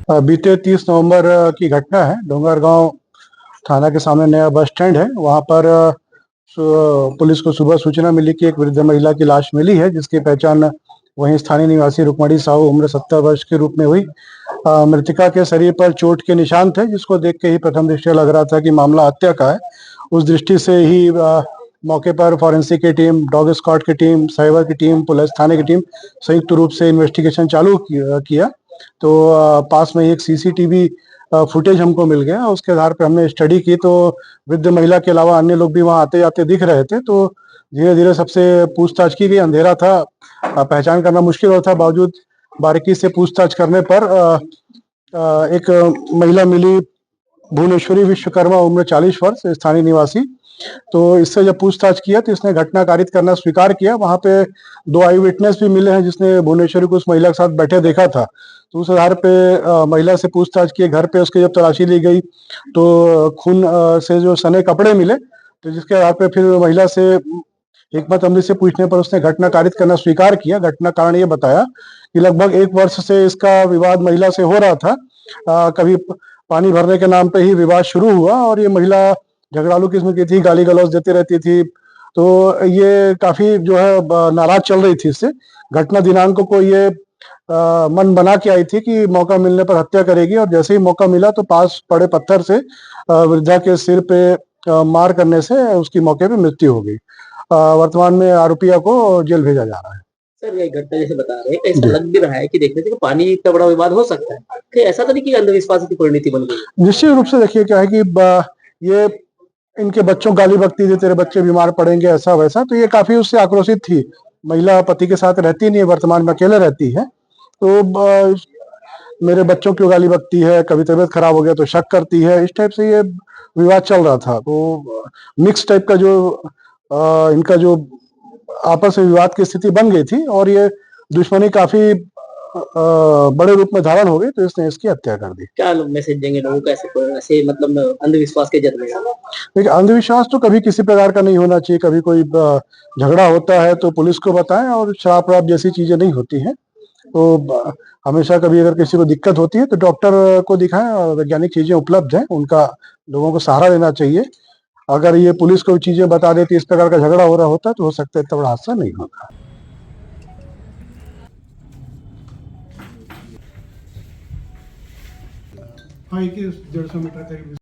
बीते 30 नवंबर की घटना है। डोंगरगांव थाना के सामने नया बस स्टैंड है। वहां पर पुलिस को सुबह सूचना मिली कि एक वृद्ध महिला की लाश मिली है, जिसकी पहचान वहीं स्थानीय निवासी रुक्मणी साहू उम्र 70 वर्ष के रूप में हुई। मृतका के शरीर पर चोट के निशान थे, जिसको देख के ही प्रथम दृष्टया लग रहा था कि मामला हत्या का है। उस दृष्टि से ही मौके पर फॉरेंसिक की टीम, डॉग स्क्वाड की टीम, साइबर की टीम, पुलिस थाने की टीम संयुक्त रूप से इन्वेस्टिगेशन चालू किया। तो पास में एक सीसीटीवी फुटेज हमको मिल गया। उसके आधार पर हमने स्टडी की तो वृद्ध महिला के अलावा अन्य लोग भी वहां आते जाते दिख रहे थे। तो धीरे धीरे सबसे पूछताछ की गई। अंधेरा था, पहचान करना मुश्किल होता, बावजूद बारीकी से पूछताछ करने पर एक महिला मिली, भुवनेश्वरी विश्वकर्मा, उम्र 40 वर्ष, स्थानीय निवासी। तो इससे जब पूछताछ किया तो इसने घटना कारित करना स्वीकार किया। वहां पे 2 आई विटनेस भी मिले हैं, जिसने भुवनेश्वरी को उस महिला के साथ बैठे देखा था। तो उस आधार पे महिला से पूछताछ किए। घर पे उसके जब तलाशी ली गई तो खून से जो सने कपड़े मिले, तो जिसके आधार पे फिर महिला से हिकमत अमली से पूछने पर उसने घटना कारित करना स्वीकार किया। घटना कारण ये बताया कि लगभग 1 वर्ष से इसका विवाद महिला से हो रहा था। कभी पानी भरने के नाम पे ही विवाद शुरू हुआ और ये महिला झगड़ालू किस्म की थी, गाली गलौज देती रहती थी। तो ये काफी जो है नाराज चल रही थी इससे। घटना दिनांक को ये मन बना के आई थी कि मौका मिलने पर हत्या करेगी, और जैसे ही मौका मिला तो पास पड़े पत्थर से वृद्धा के सिर पे मार करने से उसकी मौके पे मृत्यु हो गई। वर्तमान में आरोपिया को जेल भेजा जा रहा है। सर ये घटना जैसे बता रहे हैं, ऐसा लग भी रहा है कि देखने से कि पानी इतना बड़ा विवाद हो सकता है। कहीं ऐसा तो नहीं कि अंधविश्वास की परिणति बन गई है? निश्चित रूप से देखिए क्या है कि ये इनके बच्चों गाली बकती थी, तेरे बच्चे बीमार पड़ेंगे, ऐसा वैसा। तो ये काफी उससे आक्रोशित थी। महिला पति के साथ रहती नहीं है, वर्तमान में अकेले रहती है। तो मेरे बच्चों क्यों गाली बकती है, कभी तबीयत खराब हो गया तो शक करती है, इस टाइप से ये विवाद चल रहा था। तो मिक्स टाइप का जो इनका जो आपस में विवाद की स्थिति बन गई थी और ये दुश्मनी काफी बड़े रूप में धारण हो गई, तो इसने इसकी हत्या कर दी। क्या लोग मैसेज देंगे लोगों को ऐसे मतलब अंधविश्वास के जन्म में? देखिए, अंधविश्वास तो कभी किसी प्रकार का नहीं होना चाहिए। कभी कोई झगड़ा होता है तो पुलिस को बताएं, और शराब वराब जैसी चीजें नहीं होती हैं। तो हमेशा कभी अगर किसी को दिक्कत होती है तो डॉक्टर को दिखाएं, और वैज्ञानिक चीजें उपलब्ध हैं, उनका लोगों को सहारा देना चाहिए। अगर ये पुलिस को चीजें बता देती, इस प्रकार का झगड़ा हो रहा होता, तो हो सकता है इतना बड़ा हादसा नहीं होता। हाँ, 150 मीटर करीब।